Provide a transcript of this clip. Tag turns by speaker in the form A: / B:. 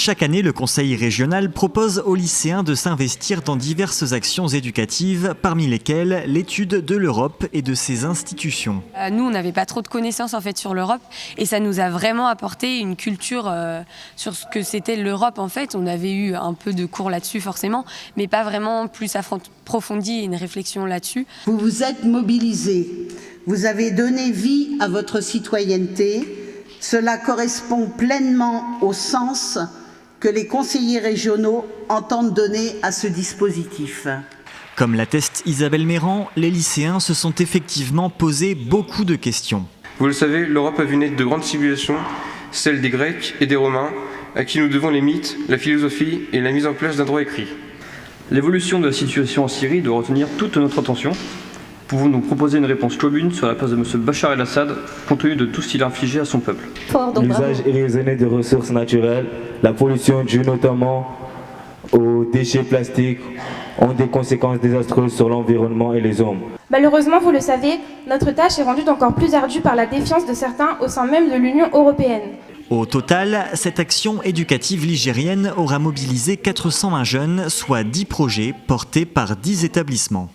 A: Chaque année, le Conseil régional propose aux lycéens de s'investir dans diverses actions éducatives, parmi lesquelles l'étude de l'Europe et de ses institutions.
B: Nous, on n'avait pas trop de connaissances en fait sur l'Europe et ça nous a vraiment apporté une culture sur ce que c'était l'Europe en fait. On avait eu un peu de cours là-dessus forcément, mais pas vraiment plus approfondi et une réflexion là-dessus.
C: Vous vous êtes mobilisés, vous avez donné vie à votre citoyenneté. Cela correspond pleinement au sens que les conseillers régionaux entendent donner à ce dispositif.
A: Comme l'atteste Isabelle Méran, les lycéens se sont effectivement posé beaucoup de questions.
D: Vous le savez, l'Europe a vu naître de grandes civilisations, celles des Grecs et des Romains, à qui nous devons les mythes, la philosophie et la mise en place d'un droit écrit.
E: L'évolution de la situation en Syrie doit retenir toute notre attention. Pouvons-nous proposer une réponse commune sur la place de M. Bachar el-Assad, compte tenu de tout ce qu'il a infligé à son peuple?
F: L'usage irraisonné des ressources naturelles, la pollution due notamment aux déchets plastiques ont des conséquences désastreuses sur l'environnement et les hommes.
G: Malheureusement, vous le savez, notre tâche est rendue encore plus ardue par la défiance de certains au sein même de l'Union européenne.
A: Au total, cette action éducative ligérienne aura mobilisé 401 jeunes, soit 10 projets portés par 10 établissements.